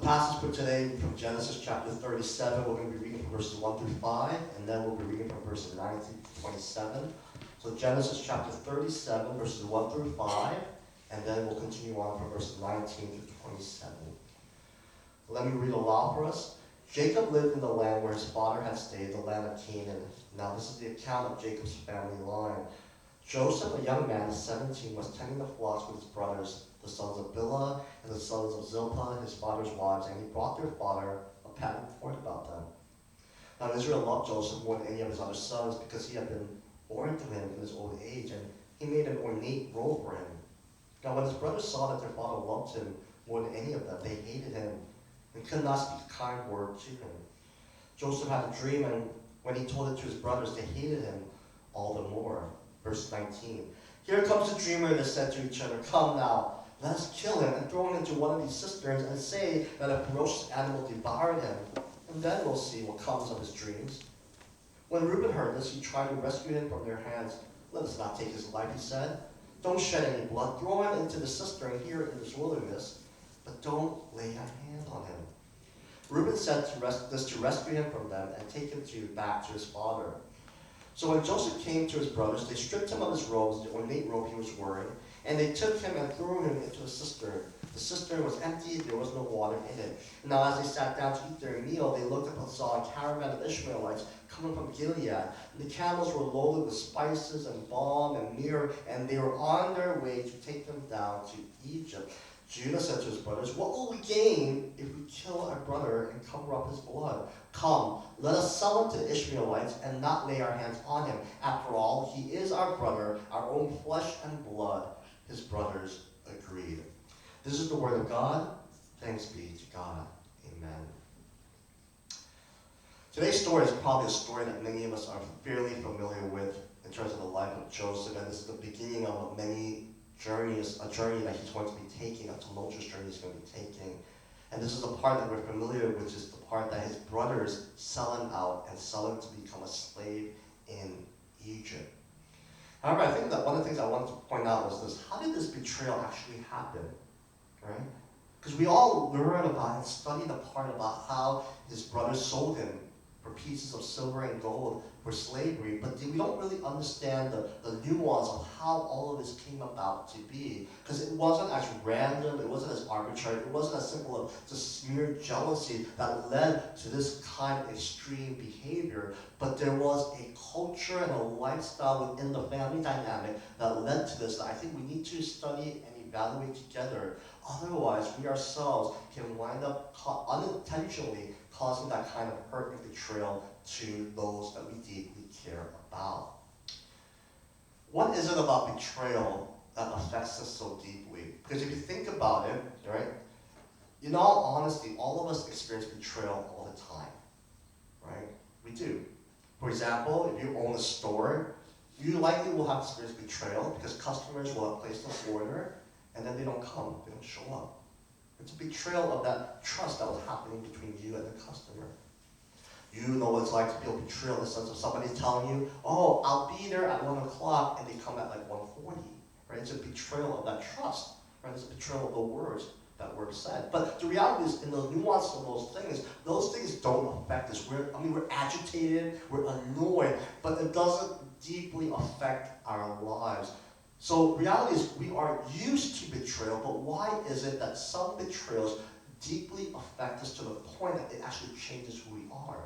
passage for today from Genesis chapter 37. We're going to be reading from verses 1 through 5, and then we'll be reading from verses 19 to 27. So Genesis chapter 37, verses 1 through 5, and then we'll continue on from verses 19 through 27. Let me read aloud for us. Jacob lived in the land where his father had stayed, the land of Canaan. Now this is the account of Jacob's family line. Joseph, a young man of 17, was tending the flocks with his brothers, the sons of Bilhah and the sons of Zilpah, his father's wives, and he brought their father a patent report about them. Now Israel loved Joseph more than any of his other sons because he had been born to him in his old age, and he made an ornate robe for him. Now when his brothers saw that their father loved him more than any of them, they hated him and could not speak a kind word to him. Joseph had a dream, and when he told it to his brothers, they hated him all the more. Verse 19. Here comes the dreamer, they said to each other, come now, let us kill him and throw him into one of these cisterns and say that a ferocious animal devoured him, and then we'll see what comes of his dreams. When Reuben heard this, he tried to rescue him from their hands. Let us not take his life, he said. Don't shed any blood. Throw him into the cistern here in this wilderness, but don't lay a hand on him. Reuben said to rescue him from them and take him back to his father. So when Joseph came to his brothers, they stripped him of his robes, the ornate robe he was wearing, and they took him and threw him into a cistern. The cistern was empty, there was no water in it. Now as they sat down to eat their meal, they looked up and saw a caravan of Ishmaelites coming from Gilead. And the camels were loaded with spices and balm and myrrh, and they were on their way to take them down to Egypt. Judah said to his brothers, what will we gain if we kill our brother and cover up his blood? Come, let us sell him to the Ishmaelites and not lay our hands on him. After all, he is our brother, our own flesh and blood. His brothers agreed. This is the word of God. Thanks be to God. Amen. Today's story is probably a story that many of us are fairly familiar with in terms of the life of Joseph, and this is the beginning of many journeys, a journey that he's going to be taking, a tumultuous journey he's going to be taking. And this is the part that we're familiar with, which is the part that his brothers sell him out and sell him to become a slave in Egypt. However, I think that one of the things I wanted to point out was this: how did this betrayal actually happen? Right? Because we all learn about and study the part about how his brothers sold him for pieces of silver and gold for slavery, but we don't really understand the nuance of how all of this came about to be. Because it wasn't as random, it wasn't as arbitrary, it wasn't as simple as just mere jealousy that led to this kind of extreme behavior, but there was a culture and a lifestyle within the family dynamic that led to this that I think we need to study and evaluate together. Otherwise, we ourselves can wind up unintentionally causing that kind of hurt and betrayal to those that we deeply care about. What is it about betrayal that affects us so deeply? Because if you think about it, right, in all honesty, all of us experience betrayal all the time, right? We do. For example, if you own a store, you likely will have experienced betrayal because customers will have placed an order and then they don't come, they don't show up. It's a betrayal of that trust that was happening between you and the customer. You know what it's like to feel betrayal in the sense of somebody telling you, oh, I'll be there at 1 o'clock, and they come at like 1:40, right? It's a betrayal of that trust, right? It's a betrayal of the words that were said. But the reality is, in the nuance of those things don't affect us. We're agitated, we're annoyed, but it doesn't deeply affect our lives. So reality is we are used to betrayal, but why is it that some betrayals deeply affect us to the point that it actually changes who we are?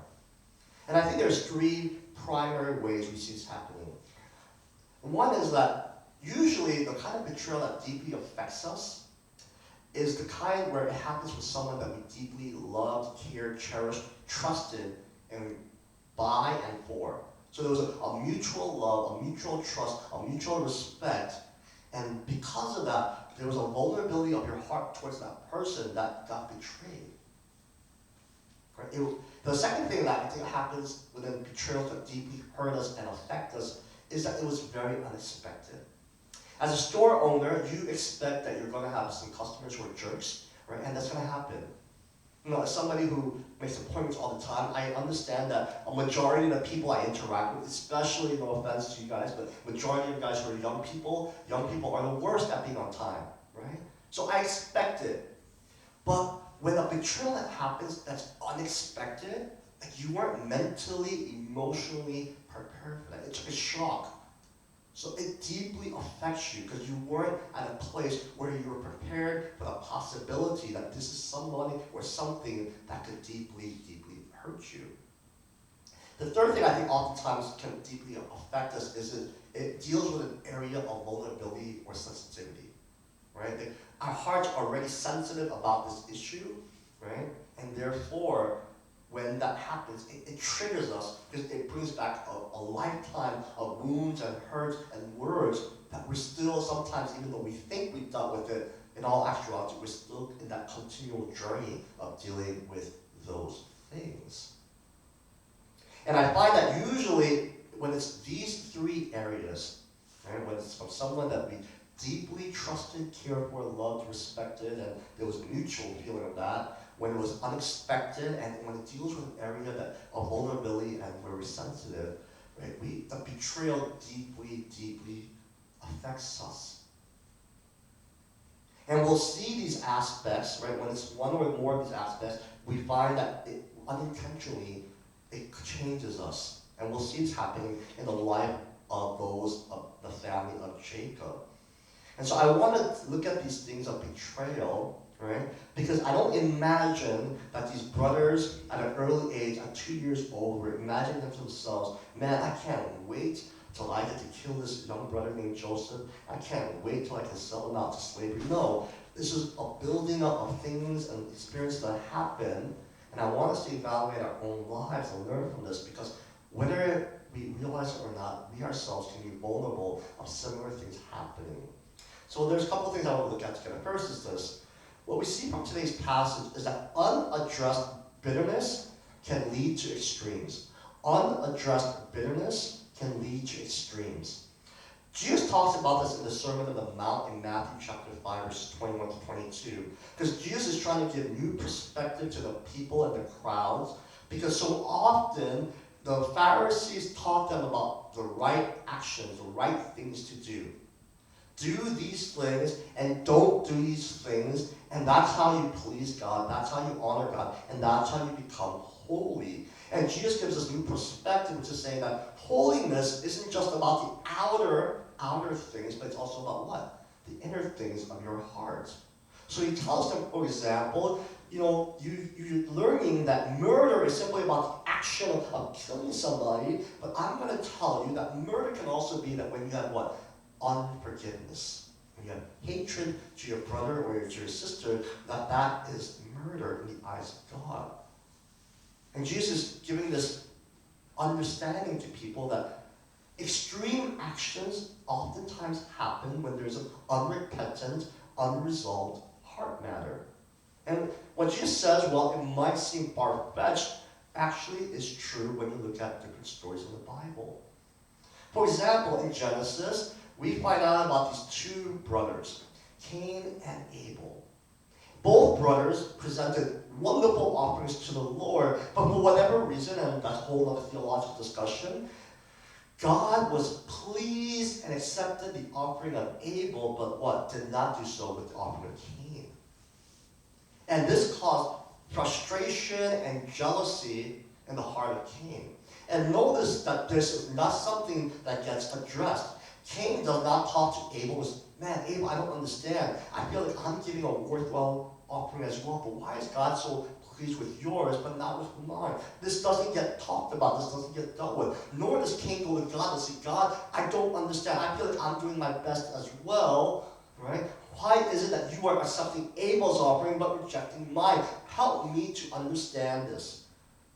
And I think there's three primary ways we see this happening. One is that usually the kind of betrayal that deeply affects us is the kind where it happens with someone that we deeply loved, cared, cherished, trusted, and by and for. So there was a mutual love, a mutual trust, a mutual respect, and because of that, there was a vulnerability of your heart towards that person that got betrayed. Right? The second thing that I think happens within betrayals that deeply hurt us and affect us is that it was very unexpected. As a store owner, you expect that you're going to have some customers who are jerks, right? And that's going to happen. You know, as somebody who makes appointments all the time, I understand that a majority of the people I interact with, especially, no offense to you guys, but majority of you guys who are young people are the worst at being on time, right? So I expect it. But when a betrayal that happens that's unexpected, like you weren't mentally, emotionally prepared for that. It's like a shock. So it deeply affects you because you weren't at a place where you were prepared for the possibility that this is somebody or something that could deeply, deeply hurt you. The third thing I think oftentimes can deeply affect us is it deals with an area of vulnerability or sensitivity, right? Our hearts are already sensitive about this issue, right? And therefore, when that happens, it triggers us because it brings back a lifetime of wounds and hurts and words that we're still sometimes, even though we think we've dealt with it, in all actuality, we're still in that continual journey of dealing with those things. And I find that usually when it's these three areas, right, when it's from someone that we deeply trusted, cared for, loved, respected, and there was a mutual feeling of that, when it was unexpected, and when it deals with an area of vulnerability and where we're sensitive, right, the betrayal deeply, deeply affects us. And we'll see these aspects, right, when it's one or more of these aspects, we find that unintentionally, it changes us. And we'll see this happening in the life of those of the family of Jacob. And so I want to look at these things of betrayal, right? Because I don't imagine that these brothers at an early age, at 2 years old, were imagining them to themselves, man, I can't wait till I get to kill this young brother named Joseph. I can't wait till I can sell him out to slavery. No, this is a building up of things and experiences that happen. And I want us to evaluate our own lives and learn from this, because whether we realize it or not, we ourselves can be vulnerable of similar things happening. So there's a couple of things I want to look at together. First is this. What we see from today's passage is that unaddressed bitterness can lead to extremes. Unaddressed bitterness can lead to extremes. Jesus talks about this in the Sermon on the Mount in Matthew chapter 5, verses 21 to 22. Because Jesus is trying to give new perspective to the people and the crowds. Because so often, the Pharisees taught them about the right actions, the right things to do. Do these things and don't do these things, and that's how you please God, that's how you honor God, and that's how you become holy. And Jesus gives us new perspective, which is saying that holiness isn't just about the outer things, but it's also about what? The inner things of your heart. So he tells them, for example, you're learning that murder is simply about the action of killing somebody, but I'm going to tell you that murder can also be that when you have what? Unforgiveness. When you have hatred to your brother or to your sister, that is murder in the eyes of God. And Jesus is giving this understanding to people that extreme actions oftentimes happen when there's an unrepentant, unresolved heart matter. And what Jesus says, while it might seem far-fetched, actually is true when you look at different stories in the Bible. For example, in Genesis, we find out about these two brothers, Cain and Abel. Both brothers presented wonderful offerings to the Lord, but for whatever reason, and that's a whole other theological discussion, God was pleased and accepted the offering of Abel, but what? Did not do so with the offering of Cain. And this caused frustration and jealousy in the heart of Cain. And notice that this is not something that gets addressed. Cain does not talk to Abel as, man, Abel, I don't understand. I feel like I'm giving a worthwhile offering as well, but why is God so pleased with yours, but not with mine? This doesn't get talked about. This doesn't get dealt with. Nor does Cain go to God and say, God, I don't understand. I feel like I'm doing my best as well, right? Why is it that you are accepting Abel's offering but rejecting mine? Help me to understand this.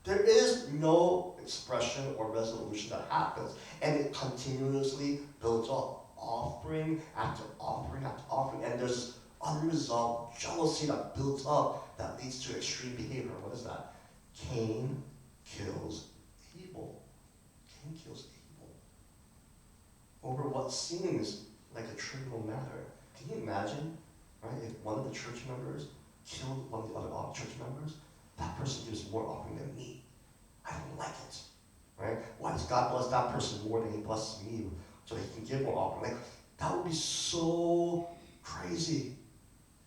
There is no expression or resolution that happens, and it continuously builds up, offering after offering after offering, and there's this unresolved jealousy that builds up that leads to extreme behavior. What is that? Cain kills Abel. Cain kills Abel over what seems like a trivial matter. Can you imagine, right, if one of the church members killed one of the other church members? That person gives more offering than me. I don't like it, right? Why does God bless that person more than he blesses me so that he can give more offering? Like, that would be so crazy.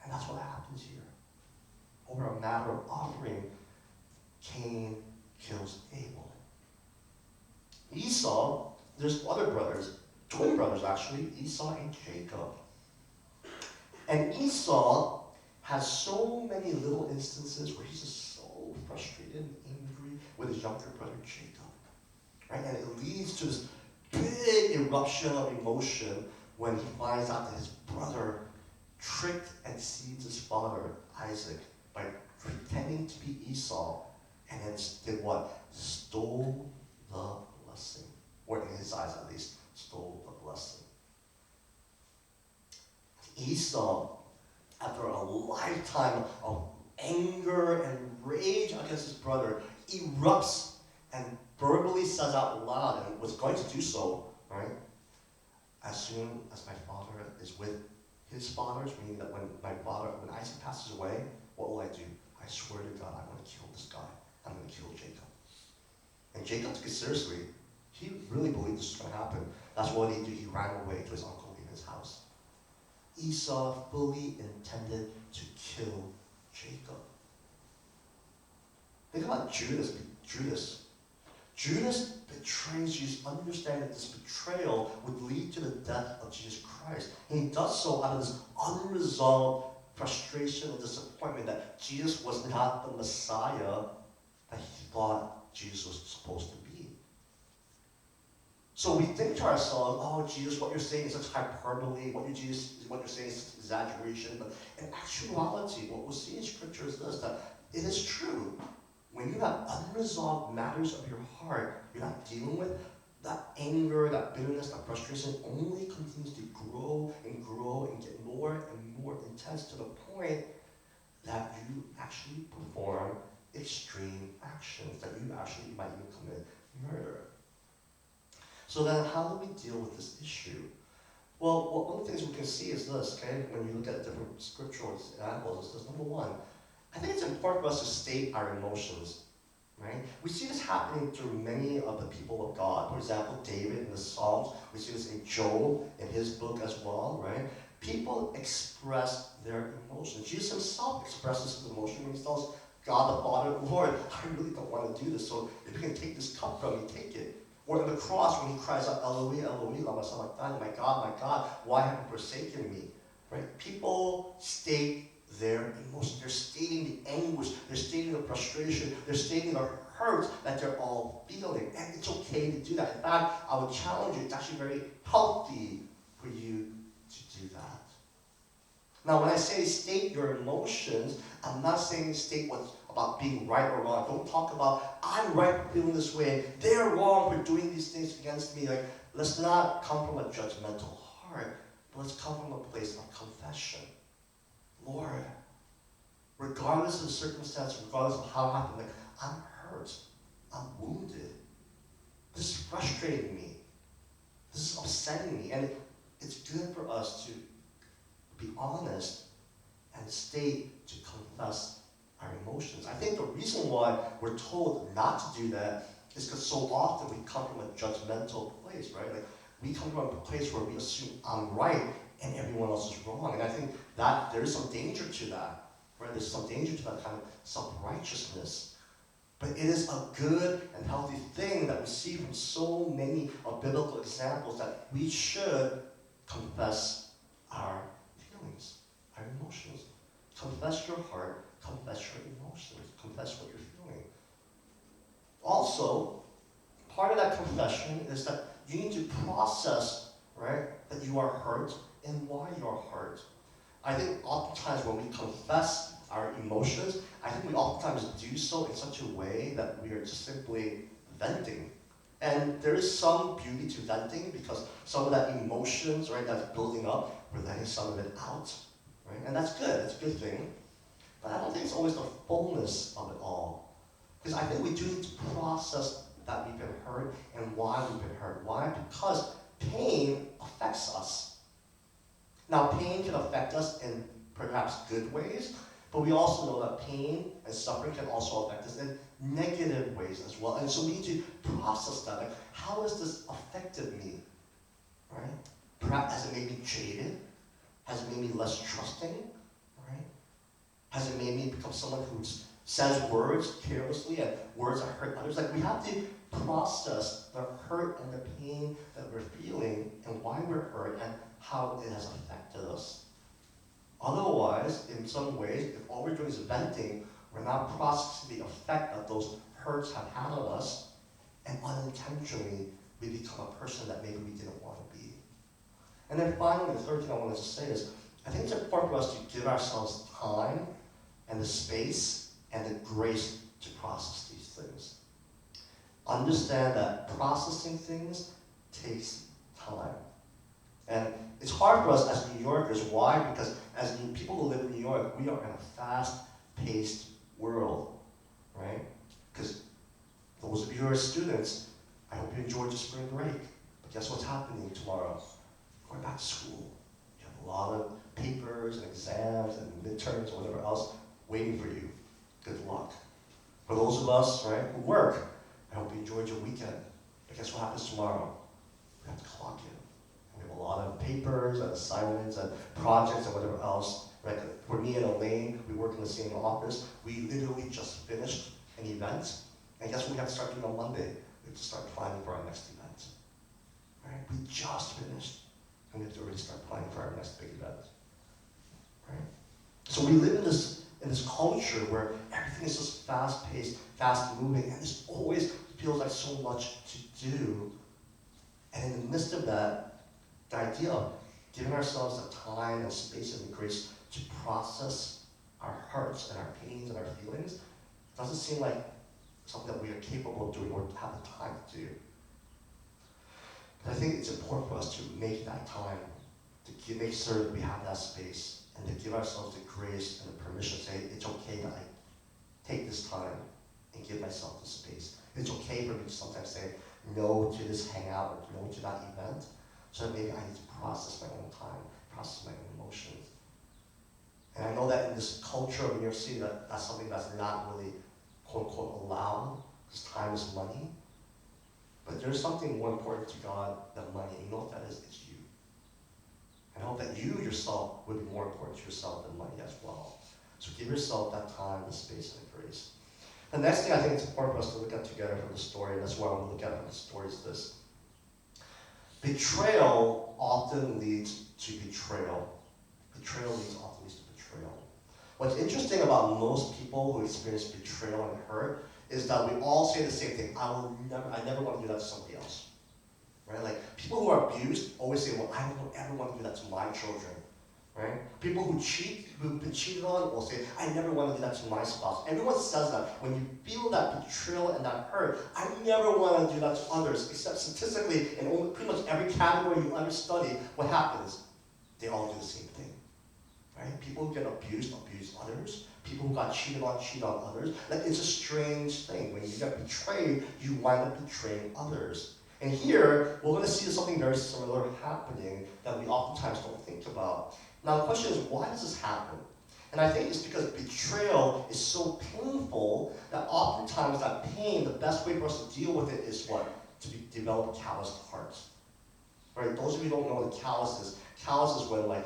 And that's what happens here. Over a matter of offering, Cain kills Abel. Esau, there's other brothers, twin brothers actually, Esau and Jacob. And Esau has so many little instances where he's just so frustrated and angry with his younger brother Jacob. Right? And it leads to this big eruption of emotion when he finds out that his brother tricked and deceived his father, Isaac, by pretending to be Esau, and then did what? Stole the blessing. Or in his eyes at least, stole the blessing. Esau, after a lifetime of anger and rage against his brother, erupts and verbally says out loud, and was going to do so, right? As soon as my father is with his fathers, meaning that when Isaac passes away, what will I do? I swear to God, I'm going to kill this guy. I'm going to kill Jacob. And Jacob took it seriously. He really believed this was going to happen. That's what he did. He ran away to his uncle in his house. Esau fully intended to kill Jacob. Think about Judas. Judas betrays Jesus, understanding that this betrayal would lead to the death of Jesus Christ. And he does so out of this unresolved frustration and disappointment that Jesus was not the Messiah that he thought Jesus was supposed to be. So we think to ourselves, oh, Jesus, what you're saying is such hyperbole, what you're saying is such exaggeration. But in actuality, what we'll see in Scripture is this, that it is true. When you have unresolved matters of your heart you're not dealing with, that anger, that bitterness, that frustration only continues to grow and get more and more intense to the point that you actually perform extreme actions, that you actually might even commit murder. So then how do we deal with this issue? Well, one of the things we can see is this, okay, when you look at different scriptural examples, is this. Number one, I think it's important for us to state our emotions, right? We see this happening through many of the people of God. For example, David in the Psalms. We see this in Job, in his book as well, right? People express their emotions. Jesus himself expresses his emotion when he tells God the Father, Lord, I really don't want to do this, so if you can take this cup from me, take it. Or on the cross when he cries out, Eloi, Eloi, lama sabachthani, my God, why have you forsaken me? Right? People state their emotions. They're stating the anguish. They're stating the frustration. They're stating the hurt that they're all feeling. And it's okay to do that. In fact, I would challenge you, it's actually very healthy for you to do that. Now, when I say state your emotions, I'm not saying state what's about being right or wrong. Don't talk about, I'm right for feeling this way. They're wrong for doing these things against me. Like, let's not come from a judgmental heart, but let's come from a place of confession. Lord, regardless of the circumstance, regardless of how it happened, like, I'm hurt. I'm wounded. This is frustrating me. This is upsetting me. And it's good for us to be honest and state, to confess our emotions. I think the reason why we're told not to do that is because so often we come from a judgmental place, right? Like, we come from a place where we assume I'm right and everyone else is wrong. And I think that there is some danger to that, right? There's some danger to that kind of self-righteousness. But it is a good and healthy thing that we see from so many of biblical examples that we should confess our feelings, our emotions. Confess your heart, confess your emotions, confess what you're feeling. Also, part of that confession is that you need to process, right, that you are hurt and why you're hurt. I think oftentimes when we confess our emotions, I think we oftentimes do so in such a way that we are just simply venting. And there is some beauty to venting because some of that emotions, right, that's building up, we're letting some of it out, right? And that's good, it's a good thing. But I don't think it's always the fullness of it all. Because I think we do need to process that we've been hurt and why we've been hurt. Why? Because pain affects us. Now, pain can affect us in perhaps good ways, but we also know that pain and suffering can also affect us in negative ways as well. And so we need to process that. Like, how has this affected me? Right? Perhaps has it made me jaded? Has it made me less trusting? Right? Has it made me become someone who says words carelessly and words that hurt others? Like, we have to process the hurt and the pain that we're feeling and why we're hurt and how it has affected us. Otherwise, in some ways, if all we're doing is venting, we're not processing the effect that those hurts have had on us, and unintentionally, we become a person that maybe we didn't want to be. And then finally, the third thing I wanted to say is, I think it's important for us to give ourselves time and the space and the grace to process these things. Understand that processing things takes time. And it's hard for us as New Yorkers. Why? Because as people who live in New York, we are in a fast-paced world, right? Because those of you who are students, I hope you enjoyed your spring break. But guess what's happening tomorrow? Going back to school. You have a lot of papers and exams and midterms or whatever else waiting for you. Good luck. For those of us, right, who work, I hope you enjoyed your weekend. But guess what happens tomorrow? We have to clock in. And we have a lot of papers and assignments and projects and whatever else. Right? For me and Elaine, we work in the same office. We literally just finished an event. And guess what we have to start doing on Monday? We have to start planning for our next event. Right? We just finished. And we have to already start planning for our next big event. Right? So we live in this culture where everything is just fast-paced, fast-moving, and this always feels like so much to do. And in the midst of that, the idea of giving ourselves the time and space and the grace to process our hurts and our pains and our feelings doesn't seem like something that we are capable of doing or have the time to do. But I think it's important for us to make that time, to make sure that we have that space, and to give ourselves the grace and the permission to say, it's okay that I take this time and give myself the space. It's okay for me to sometimes say no to this hangout or no to that event, so that maybe I need to process my own time, process my own emotions. And I know that in this culture of New York City, that's something that's not really, quote unquote, allowed, because time is money. But there's something more important to God than money. You know what that is? It's you. And I hope that you yourself would be more important to yourself than money as well. So give yourself that time, the space, and the grace. The next thing I think it's important for us to look at together from the story, and that's what I want to look at from the story, is this. Betrayal often leads to betrayal. Betrayal often leads to betrayal. What's interesting about most people who experience betrayal and hurt is that we all say the same thing. I never want to do that to somebody else. Right? Like, people who are abused always say, well, I don't ever want to do that to my children. Right? People who cheat, who've been cheated on, will say, I never want to do that to my spouse. Everyone says that. When you feel that betrayal and that hurt, I never want to do that to others. Except statistically, in pretty much every category you understudy, what happens? They all do the same thing. Right? People who get abused, abuse others. People who got cheated on, cheat on others. Like, it's a strange thing. When you get betrayed, you wind up betraying others. And here, we're going to see something very similar happening that we oftentimes don't think about. Now, the question is, why does this happen? And I think it's because betrayal is so painful that oftentimes that pain, the best way for us to deal with it is what? To develop calloused hearts. Right? Those of you who don't know the calluses when, like,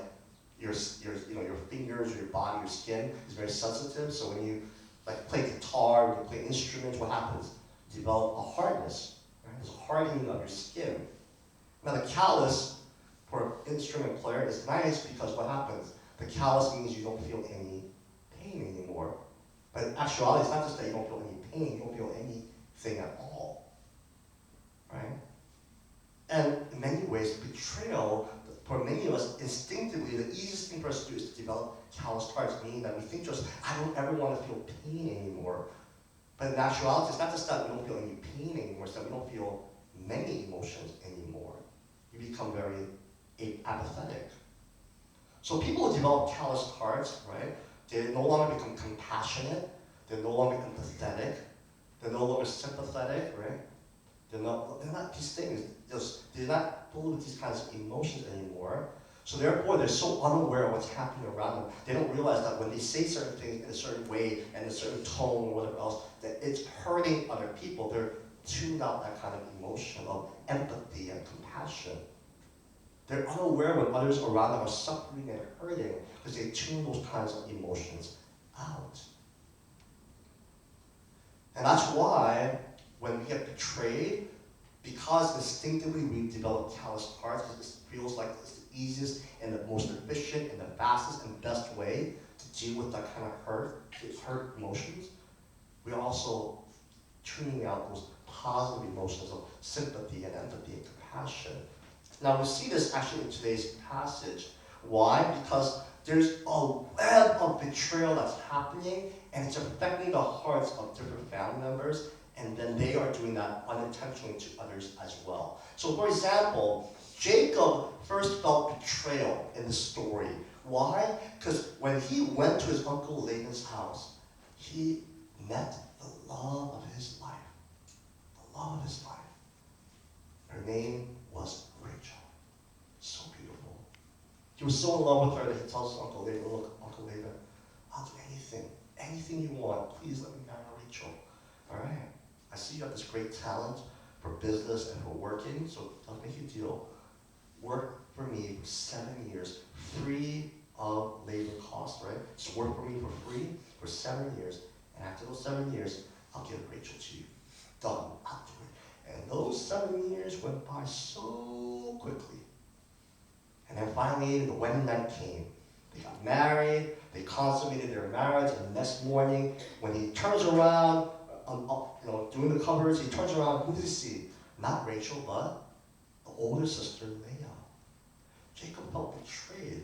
your fingers, your body, your skin is very sensitive. So when you like play guitar, when you play instruments, what happens? You develop a hardness. Right? There's a hardening of your skin. Now the callus for an instrument player is nice because what happens? The callus means you don't feel any pain anymore. But in actuality, it's not just that you don't feel any pain, you don't feel anything at all. Right? And in many ways, betrayal, for many of us, instinctively, the easiest thing for us to do is to develop calloused hearts, meaning that we think to us, I don't ever want to feel pain anymore. But in actuality, it's not just that we don't feel any pain anymore, it's that we don't feel many emotions anymore. You become very apathetic. So people who develop calloused hearts, right, they no longer become compassionate, they're no longer empathetic, they're no longer sympathetic, right? They're not these things. They're not full of these kinds of emotions anymore. So therefore, they're so unaware of what's happening around them. They don't realize that when they say certain things in a certain way and a certain tone or whatever else, that it's hurting other people. They're tuned out that kind of emotion of empathy and compassion. They're unaware when others around them are suffering and hurting because they tune those kinds of emotions out. And that's why when we get betrayed, because instinctively we develop callous hearts, because it feels like it's the easiest and the most efficient and the fastest and best way to deal with that kind of hurt emotions, we're also tuning out those positive emotions of sympathy and empathy and compassion. Now we see this actually in today's passage. Why? Because there's a web of betrayal that's happening, and it's affecting the hearts of different family members, and then they are doing that unintentionally to others as well. So for example, Jacob first felt betrayal in the story. Why? Because when he went to his uncle Laban's house, he met the love of his life. The love of his life. Her name was Rachel. So beautiful. He was so in love with her that he tells his Uncle Laban, look, Uncle Laban, I'll do anything you want. Please let me marry Rachel. All right. I see you have this great talent for business and for working, so I'll make you a deal. Work for me for 7 years, free of labor costs, right? Just work for me for free for 7 years, and after those 7 years, I'll give Rachel to you. Done. I'll do it. And those 7 years went by so quickly. And then finally, the wedding night came. They got married, they consummated their marriage, and the next morning, when he turns around, doing the covers, he turns around, who does he see? Not Rachel, but the older sister, Leah. Jacob felt betrayed.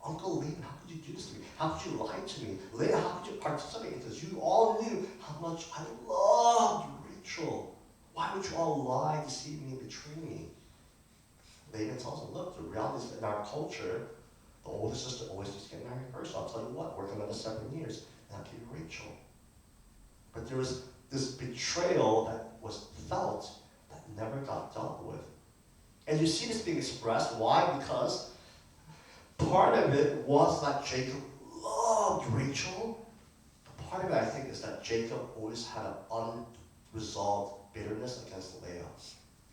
Uncle Laban, how could you do this to me? How could you lie to me? Leah, how could you participate in this? You all knew how much I loved Rachel. Why would you all lie, deceive me, and betray me? Laban tells him, look, the reality is that in our culture, the older sister always just get married first. So I'll tell you what, work another 7 years, and I'll give you Rachel. But there was this betrayal that was felt that never got dealt with. And you see this being expressed. Why? Because part of it was that Jacob loved Rachel. But part of it, I think, is that Jacob always had an unresolved bitterness against Leah.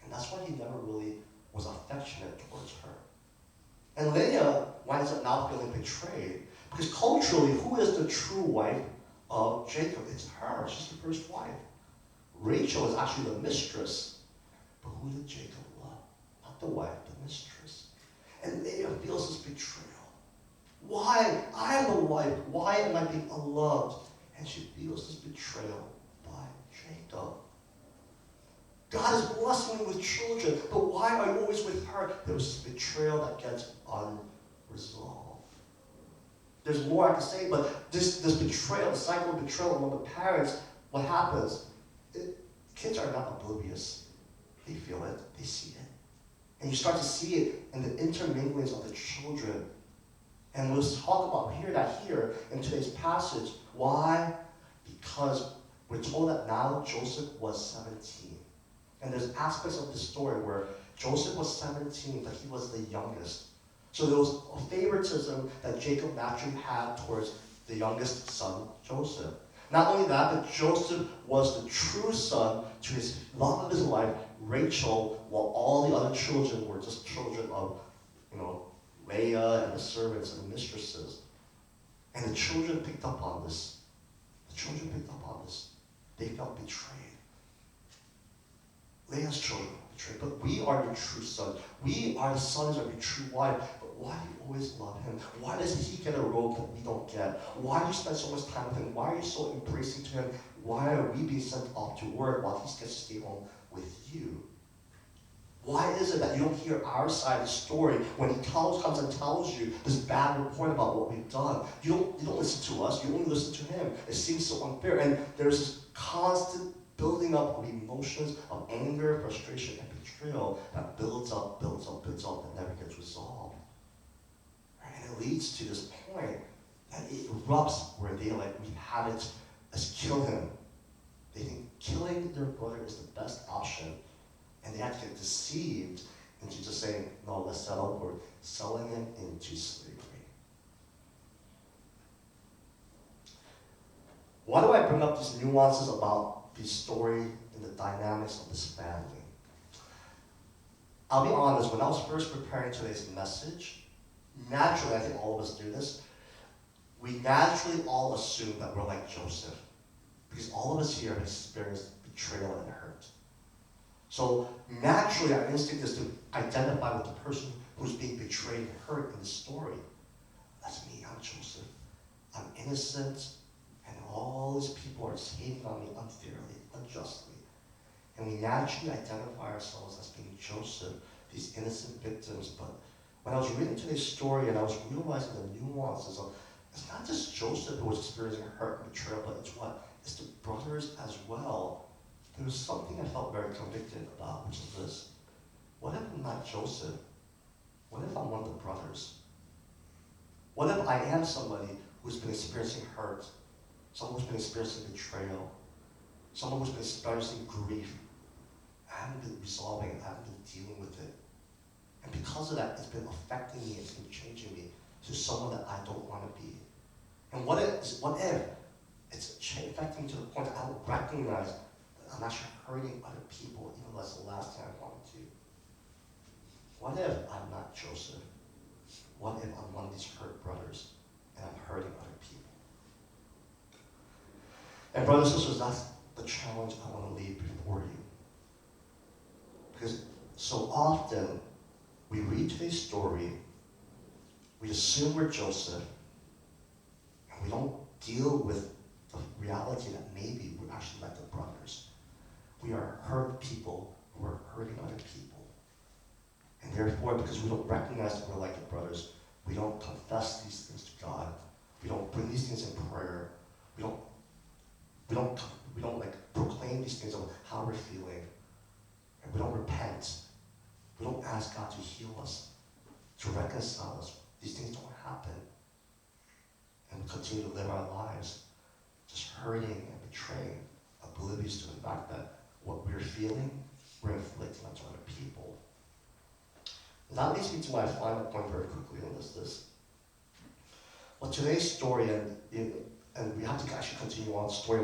And that's why he never really was affectionate towards her. And Leah winds up now feeling betrayed. Because culturally, who is the true wife of Jacob? It's her. She's the first wife. Rachel is actually the mistress. But who did Jacob love? Not the wife, the mistress. And Leah feels this betrayal. Why? I am the wife. Why am I being unloved? And she feels this betrayal by Jacob. God is blessing me with children, but why are you always with her? There was this betrayal that gets unresolved. There's more I can say, but this betrayal, the cycle of betrayal among the parents, what happens? Kids are not oblivious. They feel it, they see it. And you start to see it in the interminglings of the children. And we'll talk about here in today's passage. Why? Because we're told that now Joseph was 17. And there's aspects of the story where Joseph was 17, but he was the youngest. So there was a favoritism that Jacob naturally had towards the youngest son, Joseph. Not only that, but Joseph was the true son to his love of his life, Rachel, while all the other children were just children of, Leah and the servants and the mistresses. And the children picked up on this. They felt betrayed. Leah's children were betrayed, but we are your true son. We are the sons of your true wife. But why do you always love him? Why does he get a robe that we don't get? Why do you spend so much time with him? Why are you so embracing to him? Why are we being sent off to work while he gets to stay home with you? Why is it that you don't hear our side of the story when he comes and tells you this bad report about what we've done? You don't listen to us. You only listen to him. It seems so unfair. And there's this constant building up of emotions of anger, frustration, and betrayal that builds up, and never gets resolved. And it leads to this point that it erupts where they we have it, let's kill him. They think killing their brother is the best option, and they have to get deceived into just saying, no, let's settle for selling him into slavery. Why do I bring up these nuances about the story and the dynamics of this family? I'll be honest, when I was first preparing today's message, naturally, I think all of us do this, we naturally all assume that we're like Joseph, because all of us here have experienced betrayal and hurt. So naturally, our instinct is to identify with the person who's being betrayed and hurt in the story. That's me, I'm Joseph. I'm innocent, and all these people are just hating on me unfairly, unjustly. And we naturally identify ourselves as being Joseph, these innocent victims. But when I was reading today's story and I was realizing the nuances of, it's not just Joseph who was experiencing hurt and betrayal, but it's what? It's the brothers as well. There was something I felt very convicted about, which is this. What if I'm not Joseph? What if I'm one of the brothers? What if I am somebody who's been experiencing hurt, someone who's been experiencing betrayal, someone who's been experiencing grief? I haven't been resolving it, I haven't been dealing with it. And because of that, it's been affecting me, it's been changing me to someone that I don't want to be. And what if it's affecting me to the point that I don't recognize that I'm actually hurting other people, even though that's the last thing I wanted to. What if I'm not Joseph? What if I'm one of these hurt brothers and I'm hurting other people? And brothers and sisters, that's the challenge I want to leave before you. Because so often we read today's story, we assume we're Joseph, and we don't deal with the reality that maybe we're actually like the brothers. We are hurt people who are hurting other people. And therefore, because we don't recognize that we're like the brothers, we don't confess these things to God. We don't bring these things in prayer. We don't like proclaim these things of how we're feeling. And we don't repent. We don't ask God to heal us, to reconcile us. These things don't happen. And we continue to live our lives just hurting and betraying, oblivious to the fact that what we're feeling, we're inflicting onto other people. And that leads me to my final point very quickly, and this. Well, today's story, and we have to actually continue on the story.